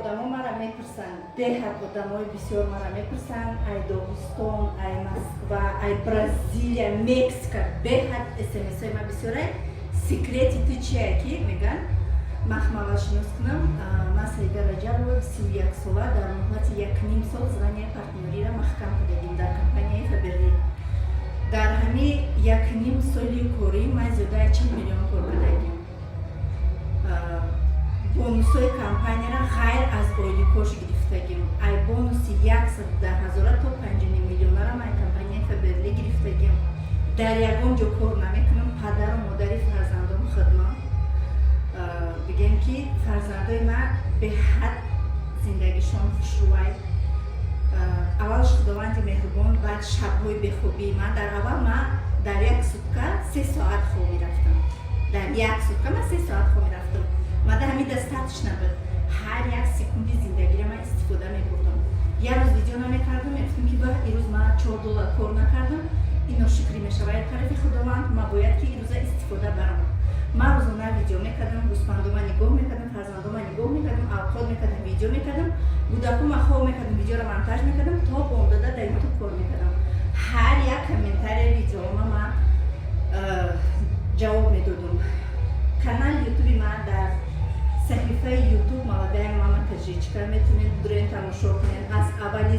Одамон мара мепурсанд, беҳад одамои бисёр мара мепурсанд, ай Догистон, ай Москва, ай Бразилия, Мексика, беҳад смсҳои ма бисёрай. Секрети ту чия ки меган? Махмала шинос кунам, ман Саида Раҷабова 31 сола дар муҳлати 1.5 сол звания партнёрира маҳкам кардем дар компанияи Фаберли. Дар ҳамин 1.5 соли корӣ ман зиёдаи 40 миллион кор кардагим. бонусои компанияра ғайр аз оили кош гирифтагим. Ай бонуси 110,000 то 50 миллионара ман компанияи Фаберли гирифтагим. Дар ягон ҷо кор намекунам, падару модари фарзандом хидмат. Бигем ки фарзандои ман беҳад зиндагишон хушрӯй. Аввалш худованди меҳрубон, баъд шабҳои бехобии ман. Дар аввал ман дар як сутка 3 соат хоб мерафтам. Дар як сутка ман 3 соат хоб мерафтам. Мада ҳамин дастатиш набуд. Ҳар як секунди зиндагиро ман истифода мебурдам. Як рӯз видео намекардам, мегуфтам ки ба ирӯз ман $4 кор накардам. Ин ношукрӣ мешавад тарафи худованд. Ман бояд ки ирӯза истифода барам. Ман рӯзона видео мекардам, гӯспандома нигоҳ мекардам, фарзандома нигоҳ мекардам, авқот мекардам, видео мекардам, будакума хоб мекардам, видеоро монтаж мекардам, то бомдода дар ютуб кор мекардам. Ҳар як комментария видеома ман ҷавоб медодам. Канали ютуби ман дар саҳифаи ютуб молодая мама Таҷичка метавонед бурен тамошо кунед. Аз аввали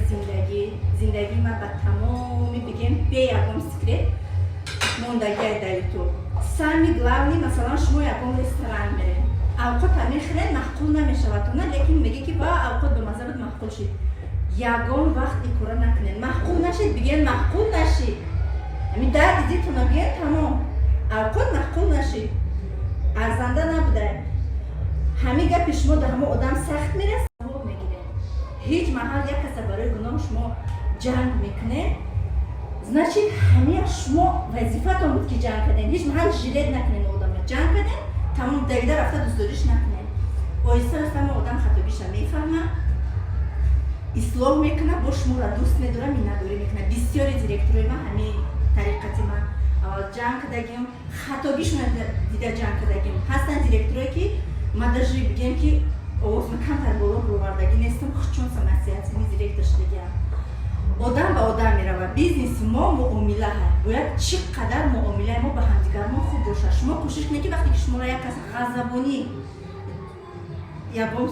зиндагии ман ба тамоми бигем бе ягон секрет мондагиай дар ютуб. Сами главни масалан шумо ягон ресторан меред, авқот мехӯред, маҳқул намешавад тона, лекин меге ки ба авқот бемаза буд, маҳқул шид. Ягон вақт ин кора накунед. Маҳқул нашид, бигем маҳқул нашид. Ҳамин дард дидитона бигем тамом. Авқот маҳқул нашид. арзанда набуда. ҳамин гапи шумо дар ҳамон одам сахт мерасад, савоб мегиред. ҳеҷ маҳал як каса барои гуноҳ шумо ҷанг мекунед, значит ҳамин шумо вазифатон буд ки ҷанг кардем. ҳеҷ маҳал жилет накунед одамро. ҷанг кардем, тамом давида рафта дӯстдориш накунед. оҳиста оҳиста ҳамон одам хатобиша мефаҳма, ислоҳ мекуна, бо шуморо дӯст медора, миннатдорӣ мекуна. бисёри директорои ман ҳамин тариқати ман аввал ҷанг кардагим, хатобишона дида ҷанг кардагим. ҳастанд директорое ки ман даже бигем ки овозма камтар боло бировардагӣ нестам, хучунса насиҳатини директор шудагиам. одам ба одам меравад. бизнеси мо муомилаҳа. бояд чӣ қадар муомилаи мо ба ҳамдигармон хуб бошад. шумо кӯшиш кунед ки вақте ки шуморо як кас ғазабонӣ ягон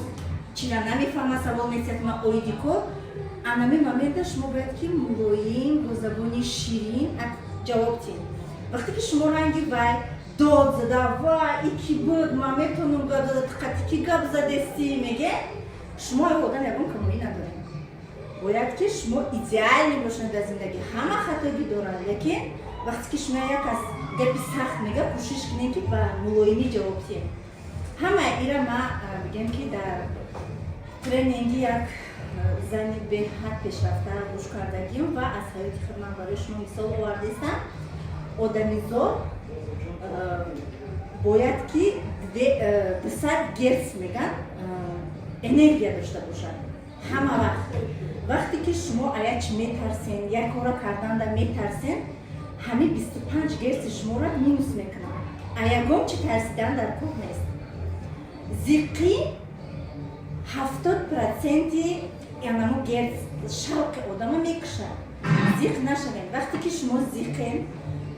чиза намефаҳма, савол месият ма оиди кор, анамин момента шумо бояд ки мулоим бо забони ширин ҷавоб тиҳед. вақте ки шумо ранги вай дод зада, вай и ки буд, ман метонам гап зада, тиқати ки гап задестӣ меге, шумо одам ягон камоӣ надоред. бояд ки шумо идеалӣ бошед дар зиндагӣ. ҳама хатогӣ дорад, лекин вақте ки шумо як кас гапи сахт мега, кӯшиш кунед ки ба мулоимӣ ҷавоб диҳед. ҳама ира ман бигем ки дар тренинги як зани беҳад пешрафта гӯш кардагим ва аз ҳаёти худ ман барои шумо мисол овардистам. одамизод бояд ки 200 герц меган энергия дошта бошад ҳама вақт. вақте ки шумо аяч метарсен, як кора карданда метарсен, ҳамин 25 герци шуморо минус мекунад. ягон чи тарсидан дар кор нест. зиққӣ 70% янамо герц шавқи одама мекушад. зиқ нашавед. вақте ки шумо зиқем,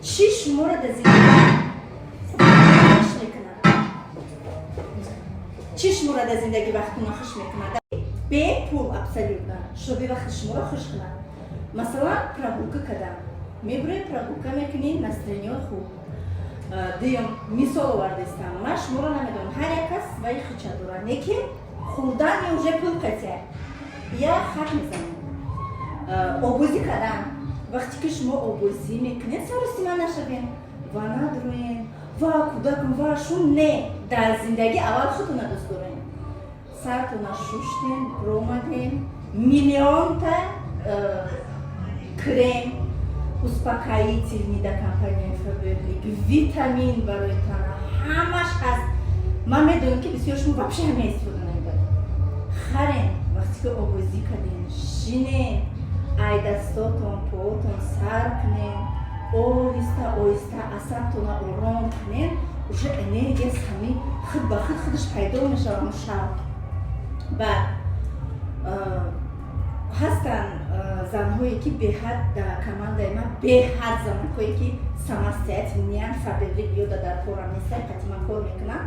чӣ шуморо дар зиндагӣ хуш мекунад? чӣ шуморо дар зиндагӣ вақтуна хуш мекунад? бепул абсолютно шоби вақти шуморо хуш кунад. масалан прогулка кардам, мебуред прогулка мекунед, настроение хуб. дуюм мисол овардистам, ман шуморо намедонам, ҳар як кас свои хича дорад, лекин хурдани уже пул қатия я хат мезанем. обозӣ кардам, вақте ки шумо обозӣ мекунед, саросима нашавед, ва надроен, ва кӯдакам, ва шум не. дар зиндагӣ аввал худтона дӯст дорем. сартона шуштем, бромадем, миллионта крем, успокоительный да компания Фаберли, витамин барои тана, ҳамаш ҳаст. ман медонам ки бисёр шумо вообще ҳама истифода намебаред. харем, вақте ки обозӣ кардем, шинем, ай дастотон, поотон сар кунем, оҳиста оҳиста асабтона ором кунем, уже энергия сами худ ба худ худаш пайдо мешавад. шавқ و هستن زنهایی که به حد در کمانده ما به حد زنهایی که سماستیت میان فبرلی بیوده در پورم نیستن قطعا کار میکنن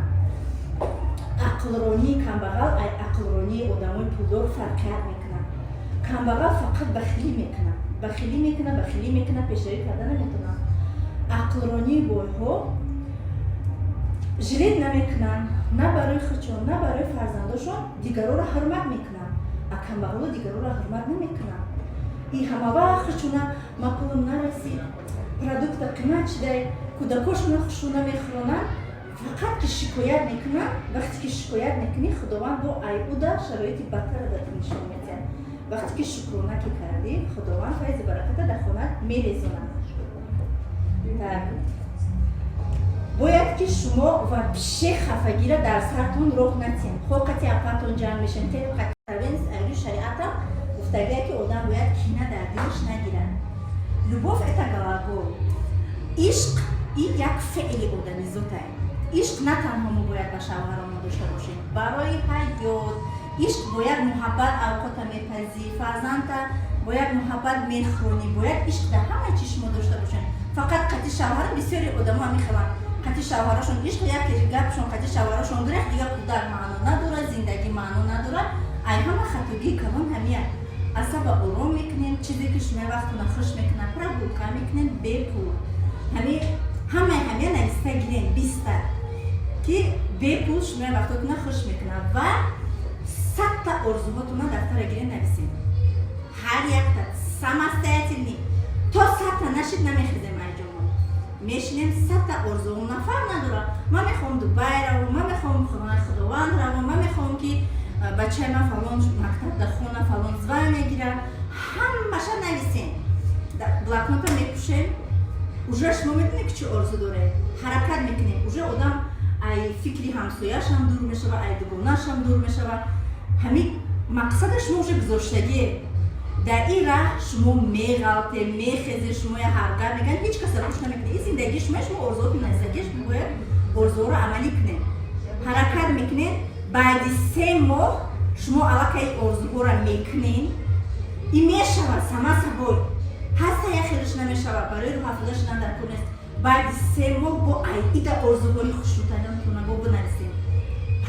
عقلرانی کمبغل ای عقلرانی آدمای پولدار فرقیت میکنن کمبغل فقط بخیلی میکنه پیشروی کردن نمیتونن عقلرانی بایها جلید نمیکنن نه برای خودشون نه برای فرزنداشون دیگران را حرمت میکنن کمبغل دیگران را حرمت نمیکنن این همه وقت خودشون ما پولم نرسید پرودکت قیمت شده کودکاشون خودشون میخورن فقط که شکایت میکنن وقتی که شکایت میکنی خداوند با ایودا شرایط بدتر را نشون میده وقتی که شکرانه که کردی خداوند فیض برکت در خونت میریزونه باید که شما و پیش خفگی را در سرتون راه ندین خوقتی اپاتون جمع میشن که قطعاً ایلو شریعت هم گفتگیه که آدم باید کینه در دلش نگیرن لباف اتگلگو عشق این یک فعل آدمی زوده عشق نه تنها ما باید به شوهرمون داشته باشیم برای حیات عشق باید محبت اوقات میپذیر فرزند باید محبت میخونی باید عشق در همه چیش ما داشته باشیم فقط قطعی شوهر بسیاری آدم ها میخوان قطعی شوهرشون عشق یک گپشون قطعی شوهرشون گرفت دیگه کودک معنا نداره زندگی معنا نداره ای همه خطوگی کلان همیه اصلا آرام میکنین چیزی که شما وقتونه خوش میکنن پر بولکا میکنین بپول همه نوسته گیرین بیسته که بپول شما وقتونه خوش میکنن و 100 تا ارزوهاتونه دفتر گیرین نویسین هر یک تا سمستیتینی تا 100 تا نشید نمیخیزیم ایجامون میشینیم 100 تا ارزوهم نفر نداره من میخوام دوبای رو من میخوام خدای خداوند رو من میخوام که بچه من فلان مکتب در خونه فلان زوای میگیره همشه نویسین بلاکنوت میپوشیم اوجه شما میدونی که چه ارزو داره حرکت میکنیم اوجه آدم ای فکری همسویش هم دور میشه و ای دوگونش هم دور میشه و همین مقصد شما اوجه گذاشتگیه در این راه شما میغلطه میخیزه شما هرگر میگن هیچ کس روش نمیکنه این زندگی شما ارزو کنه زندگیش باید ارزو رو عملی کنه حرکت میکنه بعد 3 ماه شما علاقه ارزو رو میکنین این میشود سما سبای هسته یا خیلیش نمیشود برای رو حفظش ندر کنست بعد 3 ماه با ایده ارزوهای خوشوتنان کنه با بنرسیم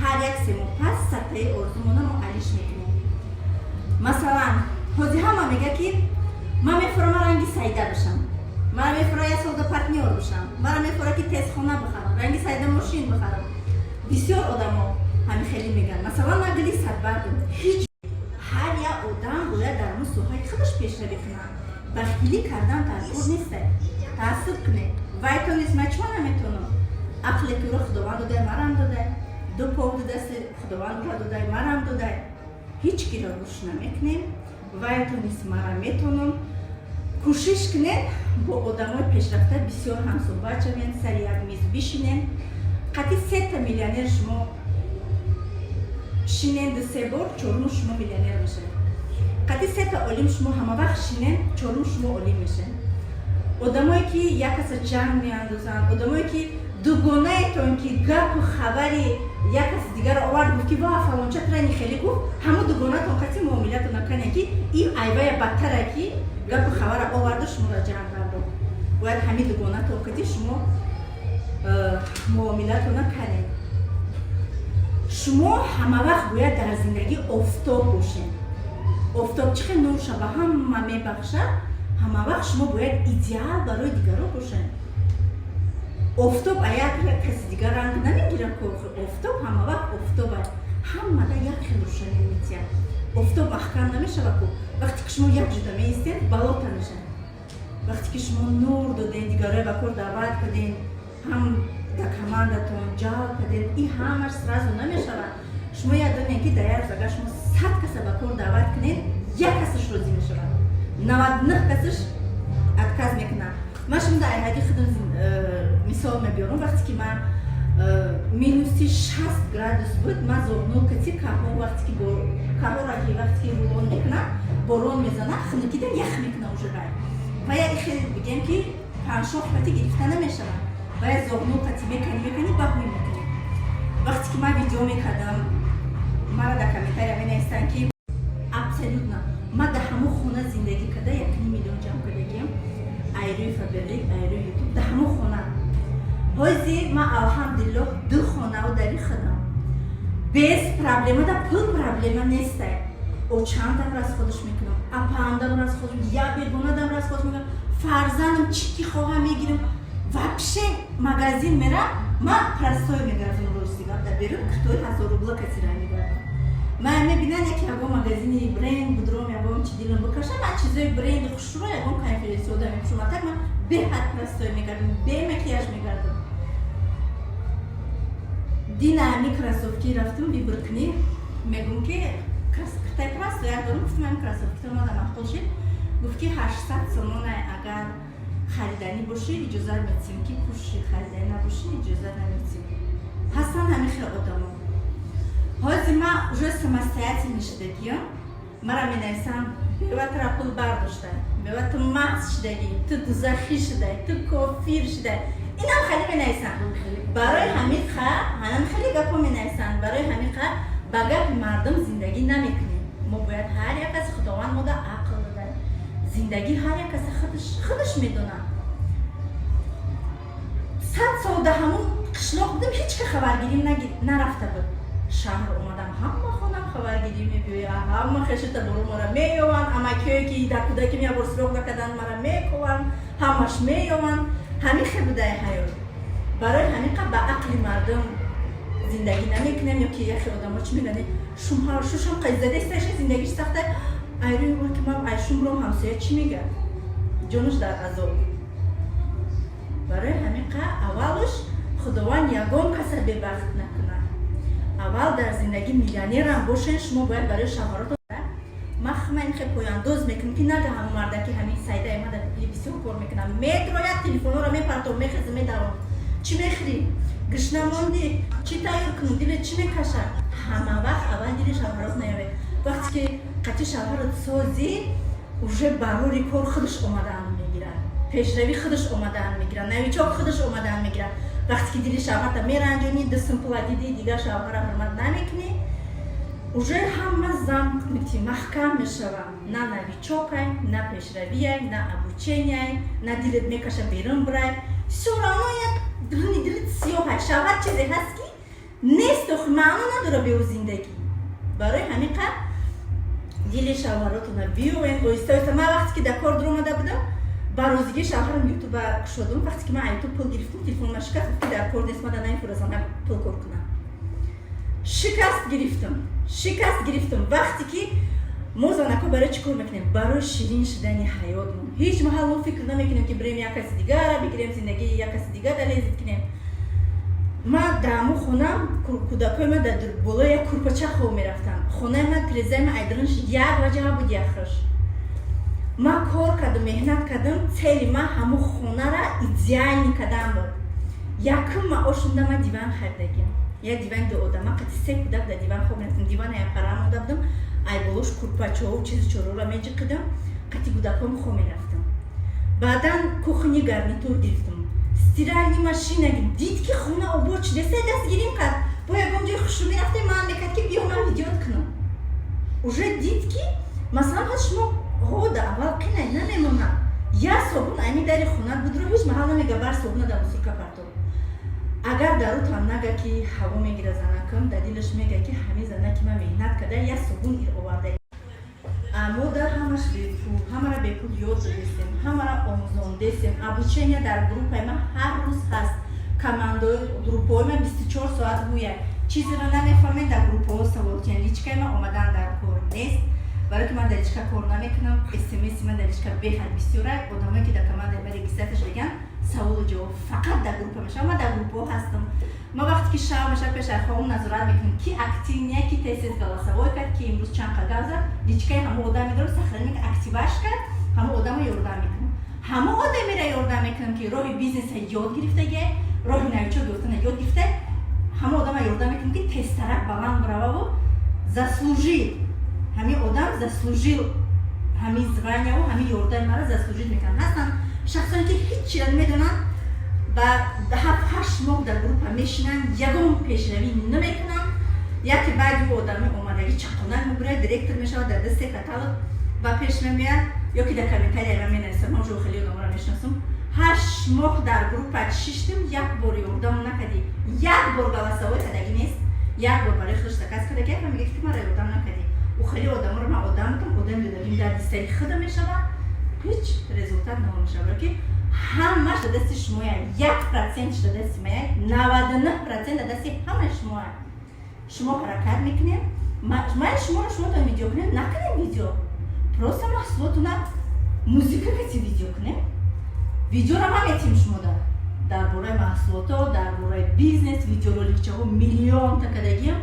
هر یک 3 ماه پس سطح ارزومونه ما علیش میکنیم مثلا حاضی همه میگه که من میفرم رنگی سایده بشم من میفرم یه سال پرتنیور بشم من میفرم که تیز خونه بخرم رنگی سایده ماشین بخرم بسیار آدم ها همین خیلی میگن مثلا من دلی صدبردم هیچ هر یک آدم باید در اون سوهای خودش پیشروی کنه بخیلی کردن ترکور نیسته تعصب کنه وای تو نیست من چون نمیتونم عقل که رو خداوند داده مرم داده دو پاو دست خداوند رو داده مرم داده هیچ کی را روش نمیکنیم وای تو نیست مرم میتونم کوشش کنید با آدمای پیشرفته بسیار هم صحبت شوین سر یک میز بشینین قطعی 3 تا میلیونر شما شینین 2-3 بار چهارم شما میلیونر میشه قطعی 3 تا عالم شما همه وقت شینین چهارم شما عالم میشه آدمایی که یک کس جنگ میاندازن آدمایی که دوگانه تون که گپ و خبری یک کس دیگر آورد گفت که واه فلان چه ترنی خیلی گفت همه دوگانه تون قطعی معاملت نکنه که این ایوه بدتره که گپ و خبر آورده شما را جنگ کرده باید همین دوگانه تون قطعی شما معاملت نکنه شما همه وقت باید در زندگی افتاب باشین افتاب چه نور شبه هم میبخشه همه وقت شما باید ایدئال برای دیگران باشین افتاب اگر کسی دیگر رنگ نمیگیره که افتاب همه وقت افتاب همه در یک خیلی روشنی میتیم افتاب محکم نمیشه وقتی که شما یک جدا میستین بلوطه میشه وقتی که شما نور دادین دیگران به کار دعوت کردین هم در کماندتون جال کردین این همش سرازو نمیشه شما یادونین که در یک زگاه شما 100 کس به کار دعوت کنین یک کسش روزی میشه 99 کسش اتکاز میکنن من شما در ایهدی خودم مثال میبیارم وقتی که من مینوسی 60 گرادوس بود من زغنو کتی کهو وقتی که کهو را که وقتی که بارون میکنه بارون میزنه خنکیدن یخ میکنه اوجه رای و یا خیلی بگیم که پنشو خواهی گرفته نمیشه و یا زغنو کتی میکنی بهوی میکنی وقتی که من ویدیو میکردم мара да комментария менавистанд ки абсолютно ма да ҳамо хона зиндагӣ карда 1 миллион ҷамъ кардагим айрӯи фаберлик айрӯи ютуб да ҳамо хона ҳозир ма алҳамдулиллоҳ 2 хонаву дари хадам без проблема да пул проблема нестай очандам расходш мекунам апаандам расходш я бегонадам расходш мекунам фарзандам чӣ ки хоҳам мегирам вообще магазин мерам ма простой мегардам рӯзига да беру кутои 1000 рубла касира мегардам ман мебинам яке ягон магазини бренд будром ягон чи дилам бикашам ман чизои бренди хушро ягон конференсияда мекушам так ман беҳад простой мегардам бе макияж мегардам динами кроссовки рафтам вибркни мегум ки катай просто як дорум гуфтам ин кроссовки омада махкул шид гуфт ки 800 сомона агар харидани боши иҷозат метим ки пуши харидани набоши иҷозат наметим ҳастан ҳамин хел одамо ҳозир ман уже самостоятельно шудагиам мара менависам беватра пул бардоштай беватра мағз шудагӣ ту дузахӣ шудай ту кофир шудай инам хеле менависам барои ҳамин ҳанам хеле гапо менависанд барои ҳамин ба гапи мардум зиндагӣ намекунем мо бояд ҳар як каси худованд мода ақл дадаи зиндагӣ ҳар як каси худаш медонад 100 сол да ҳамун қишлоқ будем ҳеч ка хабаргирӣ нарафта буд шаҳр омадам ҳама хонам хабаргирӣ мебиёя ҳама хешита бору мара меёванд амакиҳое ки да кӯдаким якбор суроғ накарданд мара мекуванд ҳамаш меёванд ҳамин хел будаи ҳаёт барои ҳамин қа ба ақли мардум зиндагӣ намекунем ё ки яхе одамо чӣ мегӯянд шушам қайзадесташа зиндагиш сахта айрӯи ва ки ман айшумром ҳамсоя чӣ мегӯяд ҷонуш дар азоб барои ҳамин қа аввалуш худованд ягон каса бебахт накунад аввал дар зиндагӣ миллионерам бошен шумо бояд барои шавҳарото махман хе пояндоз мекунем ки нага ҳамон марда ки ҳамин сайда омада бисёр кор мекунам медрояд телефонора мепартов мехеза медавам чӣ мехӯрӣ гушна монди чӣ тайёр кунем дилет чӣ мекашад ҳама вақт аввал дили шавҳарот наёвед вақте ки қати шавҳарот созӣ уже барори кор худаш омадаан мегирад пешравӣ худаш омадаан мегирад навичок худаш омадаан мегирад вақте ки дили шавҳарта меранҷонӣ дусмпула диди дигар шавҳара ҳурмат намекунӣ уже ҳама замк маҳкам мешавад на навичокай на пешравияй на обученияй на дилет мекаша берун бурай всё равно як дилит сиёҳай шавҳар чизе ҳаст ки нест маъно надора беу зиндагӣ барои ҳамин қа дили шавҳаротона биёвен оҳиста оҳиста ман вақте ки дар кор дуромада будам ба розигии шавҳарам ютуба кушодам вақте ки ман ютуб пул гирифтам телефонма шикаст ки дар кор нест мада намефурӯзам як пул кор кунам шикаст гирифтам вақте ки мо занако барои чӣ кор мекунем барои ширин шудани ҳаётмон ҳеҷ маҳал мо фикр намекунем ки бирем як каси дигарро бигирем зиндагии як каси дигарро леззат кунем ман дар ҳамон хонам кӯдакои ман дар болои як курпача хоб мерафтанд хонаи ман тирезаи ман айдранш як ваҷаҳа буд яхаш ман кор кардам меҳнат кардам цели ман ҳамон хонара идеалӣ кардан буд якум маошумда ман диван харидагиам як дивани дуодама қати 3 кӯдак дар диван хоб мерафтам дивана як пара монда будам айболош курпачаҳо чизи чорора меҷиқидам қати кӯдаком хоб мерафтам баъдан кухни гарнитур гирифтам стиральни машина дид ки хона обод шудеста дастгирим кард бо ягон ҷои хушу мерафтем ман мекард ки биё ман видеот кунам уже дид ки масалан ҳаз шумо ҳода аввал қинай намемонад як собун айни дари хонат будро ҳеҷ маҳал намега бар собуна дар мусурка партов агар дарутам нага ки ҳаво мегира занакам дар дилаш мега ки ҳамин занаки ман меҳнат карда як собун ир оварда мо дар ҳамаш бепул ҳамара бепул ёд додестем ҳамара омӯзондестем обучения дар группаи ман ҳар рӯз ҳаст командои группаҳои ман 24 соат гӯяд чизеро намефаҳмед дар группаҳо савол кунед личкаи ман омадан дар кор нест барои ки ман дар личка кор намекунам смси ман дар личка беҳад бисёрай одамое ки дар командаи ман регистратсия шудаган саволу ҷавоб фақат дар группа мешавад ман дар группаҳо ҳастам ман вақте ки шав мешавад пешаи хоҳум назорат мекунем ки активния ки тез галасавой кард ки имрӯз чанд қадам зад личкаи ҳама одам медорам сахранӣ активаш кард ҳама одама ёрдам мекунам ҳама одамеро ёрдам мекунам ки роҳи бизнеса ёд гирифтагӣ роҳи навичок гуфтана ёд гирифта ҳама одама ёрдам мекунам ки тезтарак баланд бараву заслужил ҳамин одам заслужил ҳамин званияву ҳамин ёрдаи мара заслужил мекунанд ҳастанд шахсоне ки ҳеҷчиро намедонанд ба 7-8 моҳ дар группа мешинанд ягон пешравӣ намекунанд яке баъди одаме омад آمادگی چقدر میبره دایرکتور میشه در دست کاتالوگ با پیش نمیاد یا که در کامنتاری هم مینویسم من جو خیلی آدم را میشناسم 8 ماه در گروپ شیشتم یک بار یوردم نکردی یک بار گلاسوی کدگی نیست یک بار برای خودش تکاس کدگی و میگه که من را یوردم نکردی و خیلی آدم را من آدم دیدم در دسته خود میشه هیچ رزولتات نمیشه برای که همش در دست شما 1% در دست ما 99% در دست همه شما شما حرکت میکنیم من شما تا ویدیو کنیم نکنیم ویدیو پروسه محصولاتون موزیک کسی ویدیو کنیم ویدیو را ما میتیم شما در باره محصولات در باره بیزنس ویدیو رو لیکچه ها میلیون تا کدگیم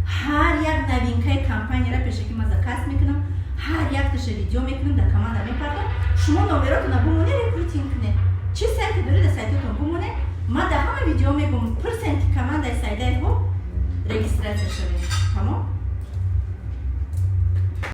هر یک نوینکه کمپانی را پیشکی ما زکست میکنم هر یک تشه ویدیو میکنم در کامند میپردم شما نمراتون بمونه ریپورتینگ کنید چه سایتی دارید در سایتتون بمونه ما در همه ویدیو میگم پرسنت کامند سایده ها رجیستراسیون شوید تمام